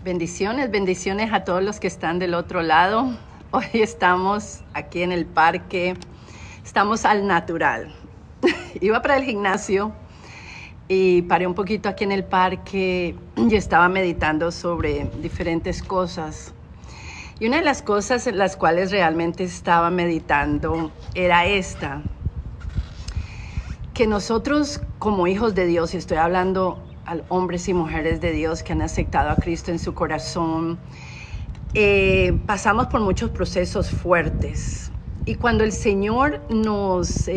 Bendiciones, bendiciones a todos los que están del otro lado. Hoy estamos aquí en el parque, estamos al natural. Iba para el gimnasio y paré un poquito aquí en el parque y estaba meditando sobre diferentes cosas. Y una de las cosas en las cuales realmente estaba meditando era esta, que nosotros como hijos de Dios, y estoy hablando a hombres y mujeres de Dios que han aceptado a Cristo en su corazón, pasamos por muchos procesos fuertes. Y cuando el Señor nos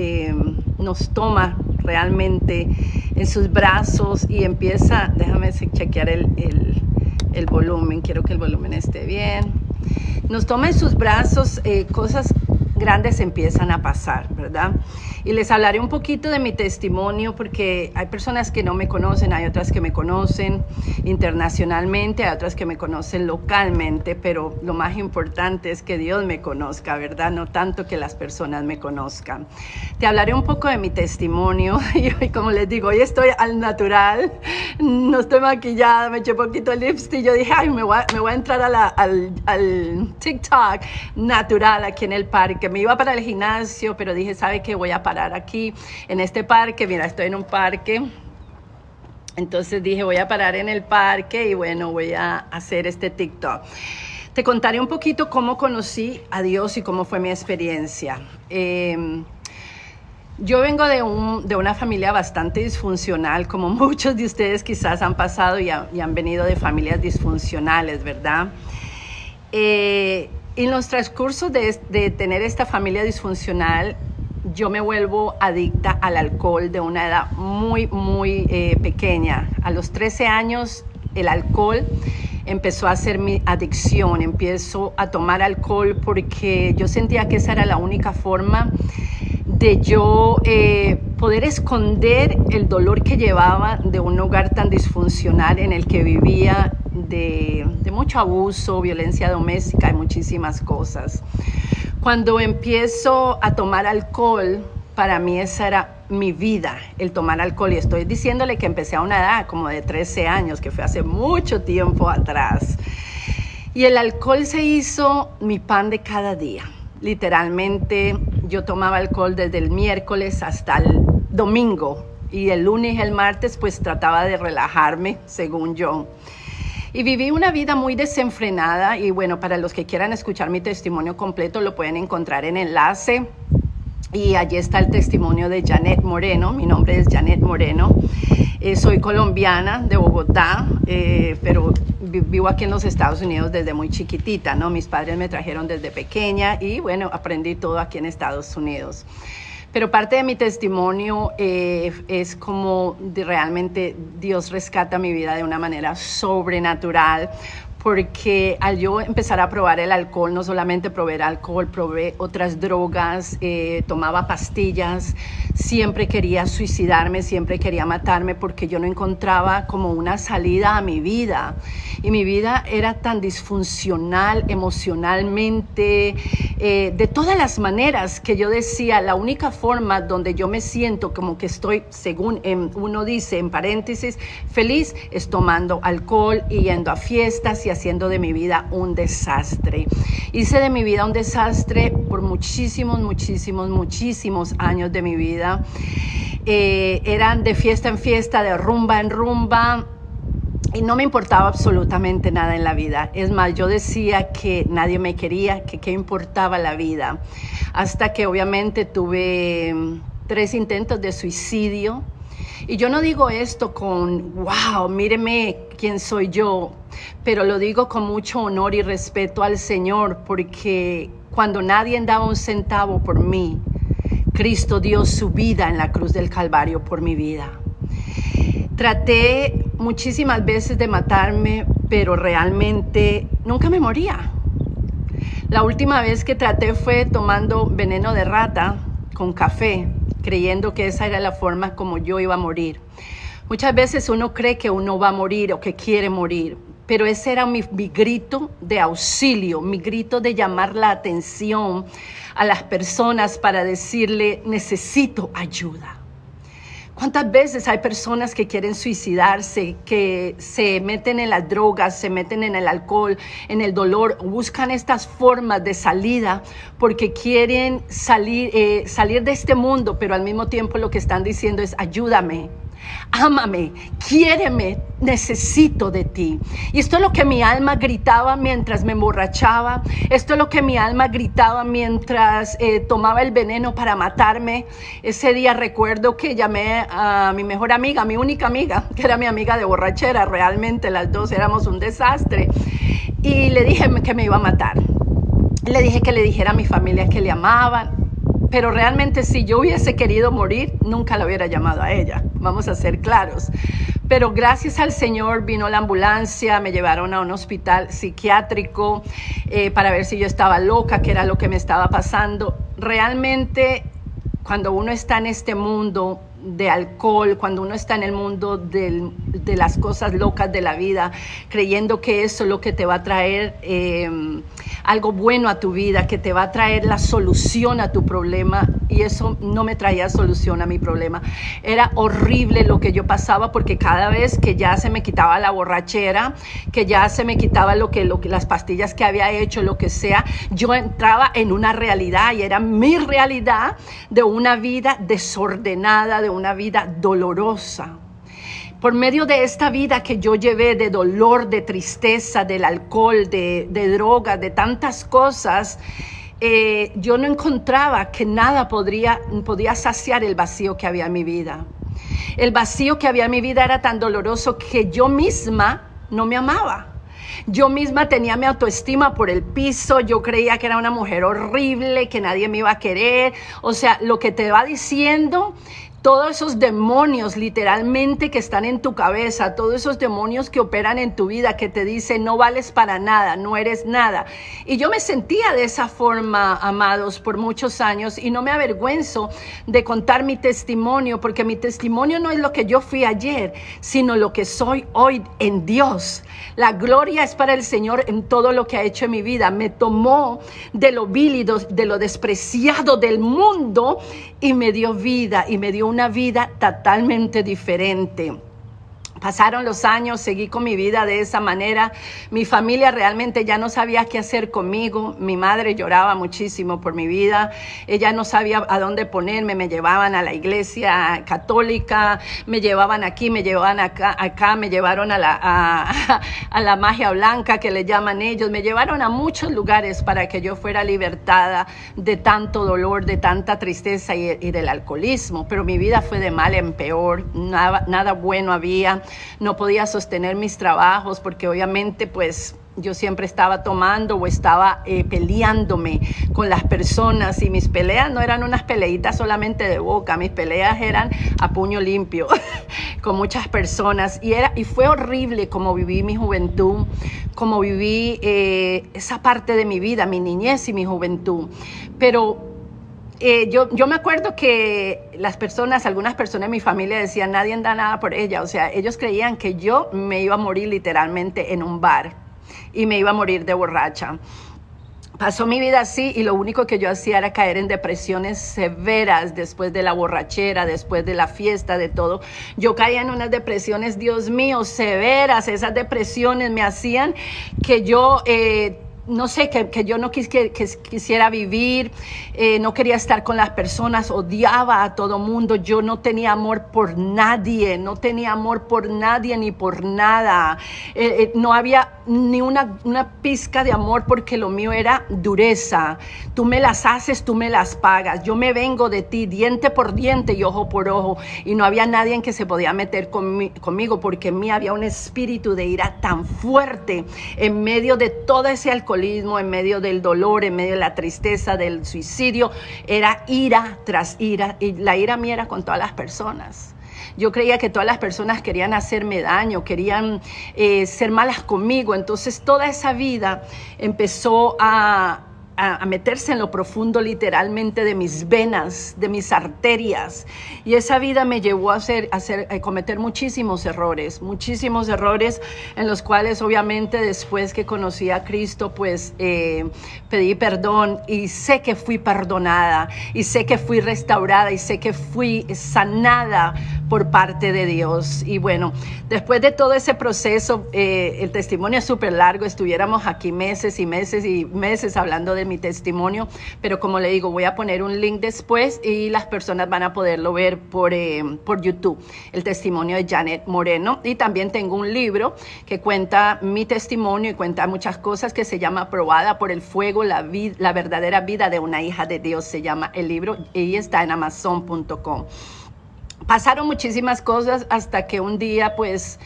toma realmente en sus brazos y empieza, déjame chequear el volumen, quiero que el volumen esté bien. Nos toma en sus brazos, cosas grandes empiezan a pasar, ¿verdad? Y les hablaré un poquito de mi testimonio porque hay personas que no me conocen, hay otras que me conocen internacionalmente, hay otras que me conocen localmente, pero lo más importante es que Dios me conozca, ¿verdad? No tanto que las personas me conozcan. Te hablaré un poco de mi testimonio y como les digo, hoy estoy al natural, no estoy maquillada, me eché un poquito de lipstick, yo dije, ay, me voy a entrar al TikTok natural aquí en el parque. Me iba para el gimnasio, pero dije, ¿sabe qué? Voy a parar aquí en este parque. Mira, estoy en un parque. Entonces dije, voy a parar en el parque y bueno, voy a hacer este TikTok. Te contaré un poquito cómo conocí a Dios y cómo fue mi experiencia. Yo vengo de una familia bastante disfuncional, como muchos de ustedes quizás han pasado y han venido de familias disfuncionales, ¿verdad? En los transcursos de tener esta familia disfuncional, yo me vuelvo adicta al alcohol de una edad muy pequeña. A los 13 años, el alcohol empezó a ser mi adicción. Empiezo a tomar alcohol porque yo sentía que esa era la única forma de yo poder esconder el dolor que llevaba de un hogar tan disfuncional en el que vivía, de mucho abuso, violencia doméstica y muchísimas cosas. Cuando empiezo a tomar alcohol, para mí esa era mi vida, el tomar alcohol. Y estoy diciéndole que empecé a una edad como de 13 años, que fue hace mucho tiempo atrás. Y el alcohol se hizo mi pan de cada día. Literalmente yo tomaba alcohol desde el miércoles hasta el domingo. Y el lunes y el martes pues trataba de relajarme, según yo. Y viví una vida muy desenfrenada y bueno, para los que quieran escuchar mi testimonio completo lo pueden encontrar en enlace. Y allí está el testimonio de Janet Moreno. Mi nombre es Janet Moreno. Soy colombiana de Bogotá, pero vivo aquí en los Estados Unidos desde muy chiquitita, ¿no? Mis padres me trajeron desde pequeña y bueno, aprendí todo aquí en Estados Unidos. Pero parte de mi testimonio es como realmente Dios rescata mi vida de una manera sobrenatural, porque al yo empezar a probar el alcohol, no solamente probé el alcohol, probé otras drogas, tomaba pastillas, siempre quería suicidarme, siempre quería matarme porque yo no encontraba como una salida a mi vida. Y mi vida era tan disfuncional emocionalmente, de todas las maneras que yo decía, la única forma donde yo me siento como que estoy, según uno dice en paréntesis, feliz, es tomando alcohol y yendo a fiestas y haciendo de mi vida un desastre. Hice de mi vida un desastre por muchísimos años de mi vida. Eran de fiesta en fiesta, de rumba en rumba. Y no me importaba absolutamente nada en la vida. Es más, yo decía que nadie me quería, que qué importaba la vida. Hasta que obviamente tuve 3 intentos de suicidio. Y yo no digo esto con, wow, míreme quién soy yo, pero lo digo con mucho honor y respeto al Señor, porque cuando nadie daba un centavo por mí, Cristo dio su vida en la cruz del Calvario por mi vida. Traté muchísimas veces de matarme, pero realmente nunca me moría. La última vez que traté fue tomando veneno de rata con café, creyendo que esa era la forma como yo iba a morir. Muchas veces uno cree que uno va a morir o que quiere morir, pero ese era mi grito de auxilio, mi grito de llamar la atención a las personas para decirle, necesito ayuda. ¿Cuántas veces hay personas que quieren suicidarse, que se meten en las drogas, se meten en el alcohol, en el dolor, buscan estas formas de salida porque quieren salir de este mundo, pero al mismo tiempo lo que están diciendo es ayúdame, ámame, quiéreme, necesito de ti? Y esto es lo que mi alma gritaba mientras me emborrachaba. Esto es lo que mi alma gritaba mientras tomaba el veneno para matarme. Ese día recuerdo que llamé a mi mejor amiga, mi única amiga, que era mi amiga de borrachera. Realmente las dos éramos un desastre. Y le dije que me iba a matar. Le dije que le dijera a mi familia que le amaban. Pero realmente si yo hubiese querido morir, nunca la hubiera llamado a ella. Vamos a ser claros. Pero gracias al Señor vino la ambulancia, me llevaron a un hospital psiquiátrico para ver si yo estaba loca, qué era lo que me estaba pasando. Realmente, cuando uno está en este mundo de alcohol, cuando uno está en el mundo de las cosas locas de la vida, creyendo que eso es lo que te va a traer algo bueno a tu vida, que te va a traer la solución a tu problema, y eso no me traía solución a mi problema. Era horrible lo que yo pasaba, porque cada vez que ya se me quitaba la borrachera, que ya se me quitaba lo que las pastillas que había hecho, lo que sea, yo entraba en una realidad, y era mi realidad de una vida desordenada, de una vida dolorosa. Por medio de esta vida que yo llevé de dolor, de tristeza, del alcohol, de drogas, de tantas cosas, yo no encontraba que nada podía saciar el vacío que había en mi vida. El vacío que había en mi vida era tan doloroso que yo misma no me amaba. Yo misma tenía mi autoestima por el piso, yo creía que era una mujer horrible, que nadie me iba a querer. O sea, lo que te va diciendo todos esos demonios literalmente que están en tu cabeza, todos esos demonios que operan en tu vida, que te dicen no vales para nada, no eres nada. Y yo me sentía de esa forma, amados, por muchos años, y no me avergüenzo de contar mi testimonio, porque mi testimonio no es lo que yo fui ayer, sino lo que soy hoy en Dios. La gloria es para el Señor en todo lo que ha hecho en mi vida. Me tomó de lo vil y de lo despreciado del mundo y me dio vida, y me dio una vida totalmente diferente. Pasaron los años, seguí con mi vida de esa manera. Mi familia realmente ya no sabía qué hacer conmigo. Mi madre lloraba muchísimo por mi vida. Ella no sabía a dónde ponerme. Me llevaban a la iglesia católica, me llevaban aquí, me llevaban acá, me llevaron a la magia blanca que le llaman ellos. Me llevaron a muchos lugares para que yo fuera libertada de tanto dolor, de tanta tristeza y del alcoholismo. Pero mi vida fue de mal en peor. Nada bueno había. No podía sostener mis trabajos porque obviamente pues yo siempre estaba tomando o estaba peleándome con las personas, y mis peleas no eran unas peleitas solamente de boca, mis peleas eran a puño limpio con muchas personas, y fue horrible como viví mi juventud, como viví esa parte de mi vida, mi niñez y mi juventud. Pero yo me acuerdo que algunas personas de mi familia decían, nadie da nada por ella. O sea, ellos creían que yo me iba a morir literalmente en un bar y me iba a morir de borracha. Pasó mi vida así, y lo único que yo hacía era caer en depresiones severas después de la borrachera, después de la fiesta, de todo. Yo caía en unas depresiones, Dios mío, severas. Esas depresiones me hacían que yo no sé, que yo no quisiera vivir, no quería estar con las personas, odiaba a todo mundo. Yo no tenía amor por nadie, ni por nada. No había ni una pizca de amor, porque lo mío era dureza. Tú me las haces, tú me las pagas. Yo me vengo de ti, diente por diente y ojo por ojo. Y no había nadie en que se podía meter conmigo, porque en mí había un espíritu de ira tan fuerte en medio de todo ese alcoholismo, en medio del dolor, en medio de la tristeza, del suicidio. Era ira tras ira, y la ira mía era con todas las personas. Yo creía que todas las personas querían hacerme daño, querían ser malas conmigo. Entonces toda esa vida empezó a a meterse en lo profundo literalmente de mis venas, de mis arterias. Y esa vida me llevó a cometer muchísimos errores en los cuales obviamente después que conocí a Cristo, pues pedí perdón y sé que fui perdonada y sé que fui restaurada y sé que fui sanada por parte de Dios. Y bueno, después de todo ese proceso, el testimonio es súper largo, estuviéramos aquí meses y meses y meses hablando de mi testimonio, pero como le digo, voy a poner un link después y las personas van a poderlo ver por YouTube, el testimonio de Janet Moreno. Y también tengo un libro que cuenta mi testimonio y cuenta muchas cosas, que se llama Probada por el Fuego, la verdadera vida de una hija de Dios, se llama el libro, y está en Amazon.com. Pasaron muchísimas cosas hasta que un día, pues,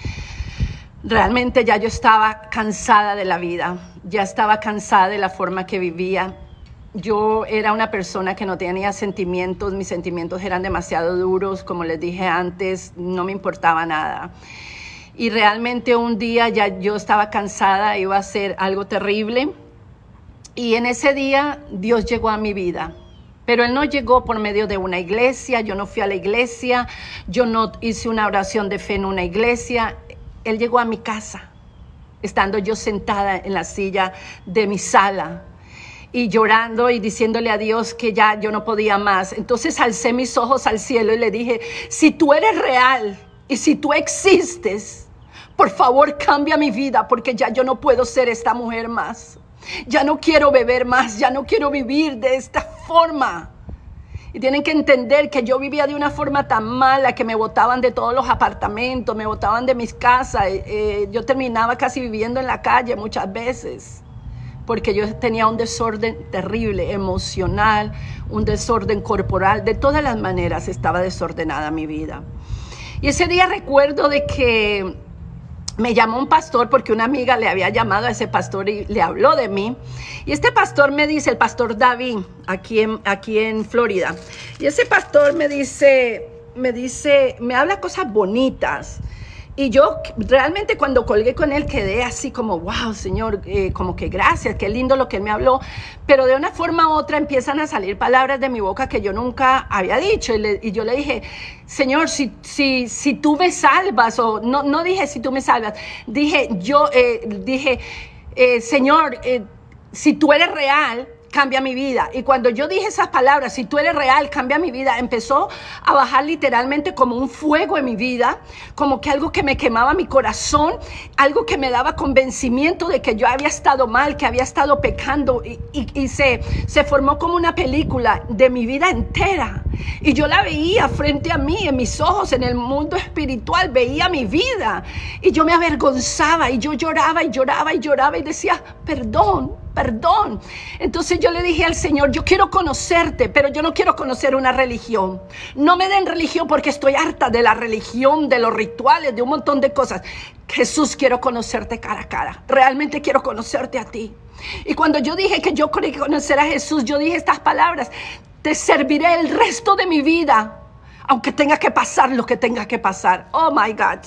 realmente ya yo estaba cansada de la vida, ya estaba cansada de la forma que vivía. Yo era una persona que no tenía sentimientos, mis sentimientos eran demasiado duros, como les dije antes, no me importaba nada. Y realmente un día ya yo estaba cansada, iba a ser algo terrible. Y en ese día Dios llegó a mi vida. Pero Él no llegó por medio de una iglesia, yo no fui a la iglesia, yo no hice una oración de fe en una iglesia. Él llegó a mi casa, estando yo sentada en la silla de mi sala y llorando y diciéndole a Dios que ya yo no podía más. Entonces alcé mis ojos al cielo y le dije, si tú eres real y si tú existes, por favor cambia mi vida, porque ya yo no puedo ser esta mujer más. Ya no quiero beber más, ya no quiero vivir de esta forma. Y tienen que entender que yo vivía de una forma tan mala que me botaban de todos los apartamentos, me botaban de mis casas. Yo terminaba casi viviendo en la calle muchas veces, porque yo tenía un desorden terrible, emocional, un desorden corporal. De todas las maneras estaba desordenada mi vida. Y ese día recuerdo de que me llamó un pastor, porque una amiga le había llamado a ese pastor y le habló de mí. Y este pastor me dice, el pastor David, aquí en Florida. Y ese pastor me habla cosas bonitas. Y yo realmente cuando colgué con él quedé así como, wow, Señor, como que gracias, qué lindo lo que él me habló. Pero de una forma u otra empiezan a salir palabras de mi boca que yo nunca había dicho. Y yo le dije, Señor, si tú me salvas, o no dije si tú me salvas, dije, Señor, si tú eres real, cambia mi vida. Y cuando yo dije esas palabras, si tú eres real, cambia mi vida, empezó a bajar literalmente como un fuego en mi vida, como que algo que me quemaba mi corazón, algo que me daba convencimiento de que yo había estado mal, que había estado pecando, y se formó como una película de mi vida entera. Y yo la veía frente a mí, en mis ojos, en el mundo espiritual, veía mi vida. Y yo me avergonzaba, y yo lloraba, y lloraba, y lloraba, y decía, perdón. Entonces yo le dije al Señor, yo quiero conocerte, pero yo no quiero conocer una religión. No me den religión, porque estoy harta de la religión, de los rituales, de un montón de cosas. Jesús, quiero conocerte cara a cara. Realmente quiero conocerte a ti. Y cuando yo dije que yo quería conocer a Jesús, yo dije estas palabras: te serviré el resto de mi vida, aunque tenga que pasar lo que tenga que pasar. Oh my God.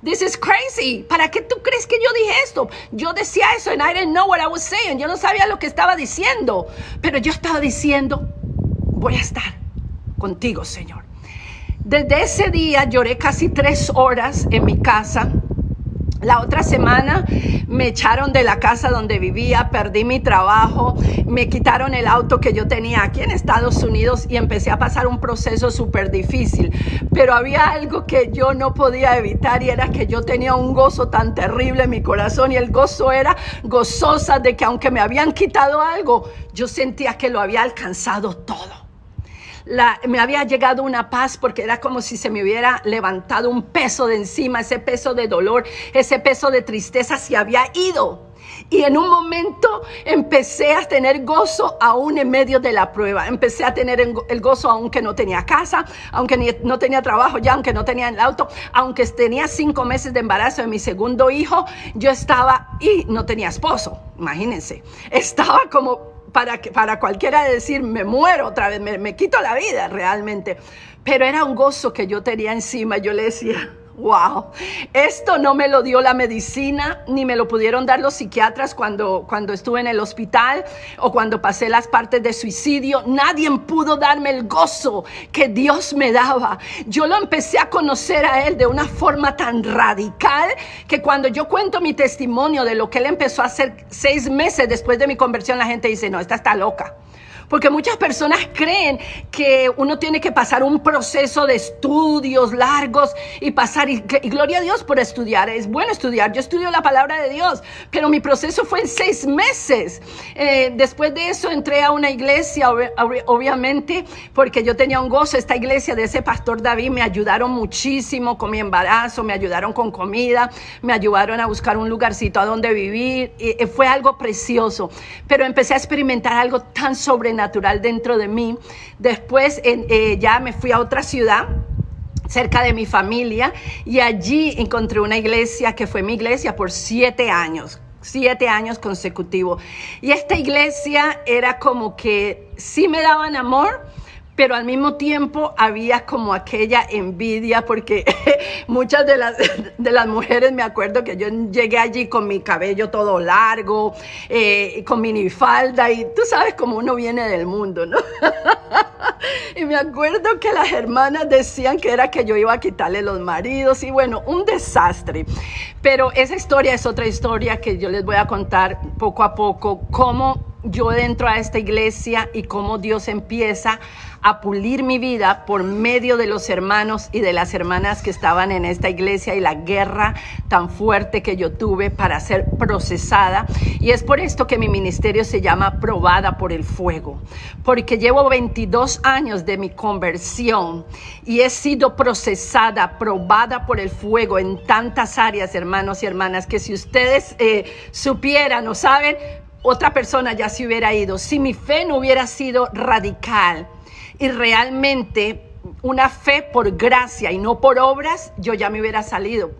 This is crazy. ¿Para qué tú crees que yo dije esto? Yo decía eso and I didn't know what I was saying. Yo no sabía lo que estaba diciendo. Pero yo estaba diciendo, voy a estar contigo, Señor. Desde ese día lloré casi 3 horas en mi casa. La otra semana me echaron de la casa donde vivía, perdí mi trabajo, me quitaron el auto que yo tenía aquí en Estados Unidos y empecé a pasar un proceso súper difícil. Pero había algo que yo no podía evitar, y era que yo tenía un gozo tan terrible en mi corazón, y el gozo era gozosa de que aunque me habían quitado algo, yo sentía que lo había alcanzado todo. Me había llegado una paz, porque era como si se me hubiera levantado un peso de encima, ese peso de dolor, ese peso de tristeza se había ido. Y en un momento empecé a tener gozo aún en medio de la prueba. Empecé a tener el gozo aunque no tenía casa, aunque no tenía trabajo ya, aunque no tenía el auto, aunque tenía 5 meses de embarazo de mi segundo hijo. Yo estaba, y no tenía esposo, imagínense. Estaba como para cualquiera decir, me muero otra vez, me quito la vida realmente. Pero era un gozo que yo tenía encima. Yo le decía, Wow, esto no me lo dio la medicina, ni me lo pudieron dar los psiquiatras cuando estuve en el hospital o cuando pasé las partes de suicidio. Nadie pudo darme el gozo que Dios me daba. Yo lo empecé a conocer a Él de una forma tan radical que cuando yo cuento mi testimonio de lo que Él empezó a hacer 6 meses después de mi conversión, la gente dice, no, esta está loca. Porque muchas personas creen que uno tiene que pasar un proceso de estudios largos y pasar, y gloria a Dios por estudiar. Es bueno estudiar, yo estudio la palabra de Dios, pero mi proceso fue en 6 meses. Después de eso entré a una iglesia, obviamente, porque yo tenía un gozo. Esta iglesia de ese pastor David me ayudaron muchísimo con mi embarazo, me ayudaron con comida, me ayudaron a buscar un lugarcito a donde vivir. Fue algo precioso, pero empecé a experimentar algo tan sobrenatural dentro de mí. Después ya me fui a otra ciudad cerca de mi familia y allí encontré una iglesia que fue mi iglesia por 7 años. 7 años consecutivos. Y esta iglesia era como que sí me daban amor, pero al mismo tiempo había como aquella envidia porque muchas de las mujeres, me acuerdo que yo llegué allí con mi cabello todo largo, con minifalda, y tú sabes cómo uno viene del mundo, ¿no? Y me acuerdo que las hermanas decían que era que yo iba a quitarle los maridos y bueno, un desastre. Pero esa historia es otra historia que yo les voy a contar poco a poco, cómo yo entro a esta iglesia y cómo Dios empieza a pulir mi vida por medio de los hermanos y de las hermanas que estaban en esta iglesia y la guerra tan fuerte que yo tuve para ser procesada. Y es por esto que mi ministerio se llama Probada por el Fuego, porque llevo 22 años de mi conversión y he sido procesada, probada por el fuego en tantas áreas, hermanos y hermanas, que si ustedes supieran o saben, otra persona ya se hubiera ido. Si mi fe no hubiera sido radical y realmente una fe por gracia y no por obras, yo ya me hubiera salido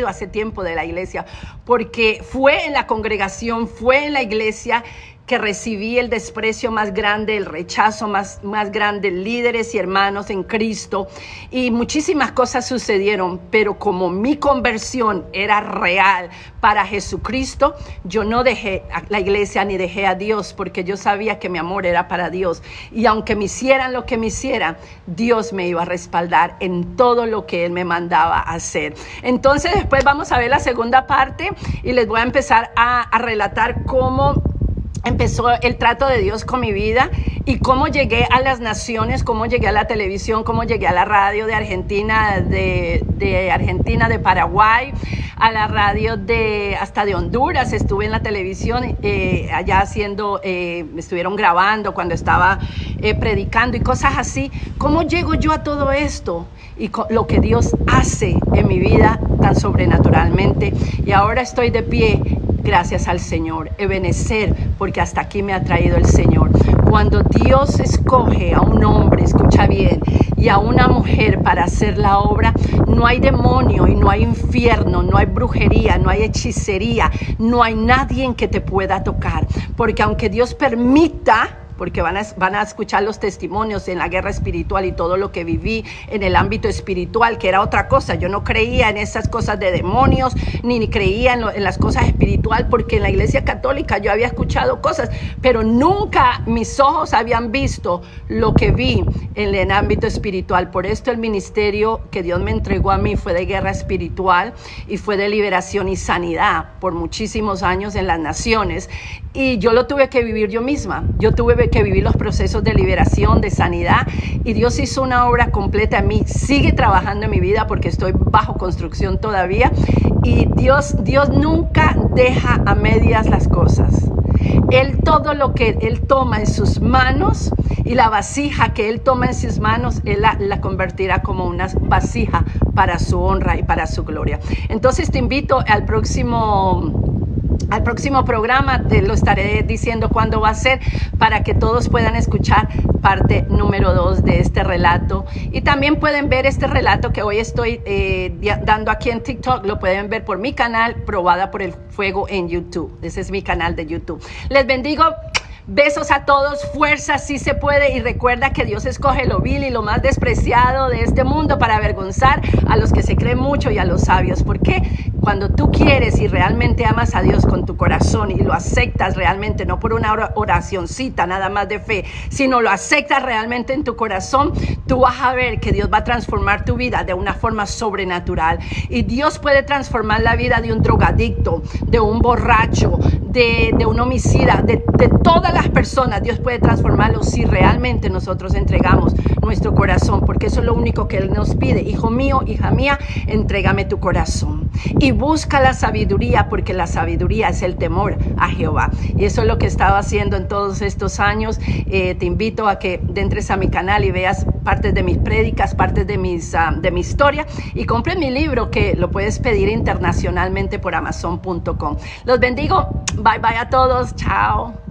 hace tiempo de la iglesia, porque fue en la congregación, fue en la iglesia que recibí el desprecio más grande, el rechazo más grande, líderes y hermanos en Cristo, y muchísimas cosas sucedieron, pero como mi conversión era real para Jesucristo, yo no dejé a la iglesia ni dejé a Dios, porque yo sabía que mi amor era para Dios, y aunque me hicieran lo que me hicieran, Dios me iba a respaldar en todo lo que Él me mandaba a hacer. Entonces después vamos a ver la segunda parte y les voy a empezar a relatar cómo empezó el trato de Dios con mi vida y cómo llegué a las naciones, cómo llegué a la televisión, cómo llegué a la radio de Argentina, de Argentina, de Paraguay, a la radio hasta de Honduras. Estuve en la televisión allá haciendo, me estuvieron grabando cuando estaba predicando y cosas así. ¿Cómo llego yo a todo esto? Y lo que Dios hace en mi vida tan sobrenaturalmente. Y ahora estoy de pie gracias al Señor, Ebenezer, porque hasta aquí me ha traído el Señor. Cuando Dios escoge a un hombre, escucha bien, y a una mujer para hacer la obra, no hay demonio y no hay infierno, no hay brujería, no hay hechicería, no hay nadie en que te pueda tocar, porque aunque Dios permita, porque van a escuchar los testimonios en la guerra espiritual y todo lo que viví en el ámbito espiritual, que era otra cosa. Yo no creía en esas cosas de demonios, ni creía en las cosas espirituales, porque en la iglesia católica yo había escuchado cosas, pero nunca mis ojos habían visto lo que vi en el ámbito espiritual. Por esto el ministerio que Dios me entregó a mí fue de guerra espiritual y fue de liberación y sanidad por muchísimos años en las naciones. Y yo lo tuve que vivir yo misma. Yo tuve que vivir los procesos de liberación, de sanidad, y Dios hizo una obra completa en mí. Sigue trabajando en mi vida porque estoy bajo construcción todavía. Y Dios nunca deja a medias las cosas. Él, todo lo que Él toma en sus manos y la vasija que Él toma en sus manos, Él la convertirá como una vasija para su honra y para su gloria. Entonces te invito al próximo programa, te lo estaré diciendo cuándo va a ser, para que todos puedan escuchar parte número 2 de este relato. Y también pueden ver este relato que hoy estoy dando aquí en TikTok, lo pueden ver por mi canal, Probada por el Fuego en YouTube. Ese es mi canal de YouTube. Les bendigo. Besos a todos, fuerza, sí se puede, y recuerda que Dios escoge lo vil y lo más despreciado de este mundo para avergonzar a los que se creen mucho y a los sabios. Porque cuando tú quieres y realmente amas a Dios con tu corazón y lo aceptas realmente, no por una oracioncita nada más de fe, sino lo aceptas realmente en tu corazón, tú vas a ver que Dios va a transformar tu vida de una forma sobrenatural. Y Dios puede transformar la vida de un drogadicto, de un borracho, de un homicida, de todas las personas. Dios puede transformarlo si realmente nosotros entregamos nuestro corazón, porque eso es lo único que Él nos pide. Hijo mío, hija mía, entrégame tu corazón y busca la sabiduría, porque la sabiduría es el temor a Jehová. Y eso es lo que he estado haciendo en todos estos años. Te invito a que entres a mi canal y veas partes de mis prédicas, partes de mi historia, y compres mi libro, que lo puedes pedir internacionalmente por Amazon.com. Los bendigo. Bye bye a todos. Chao.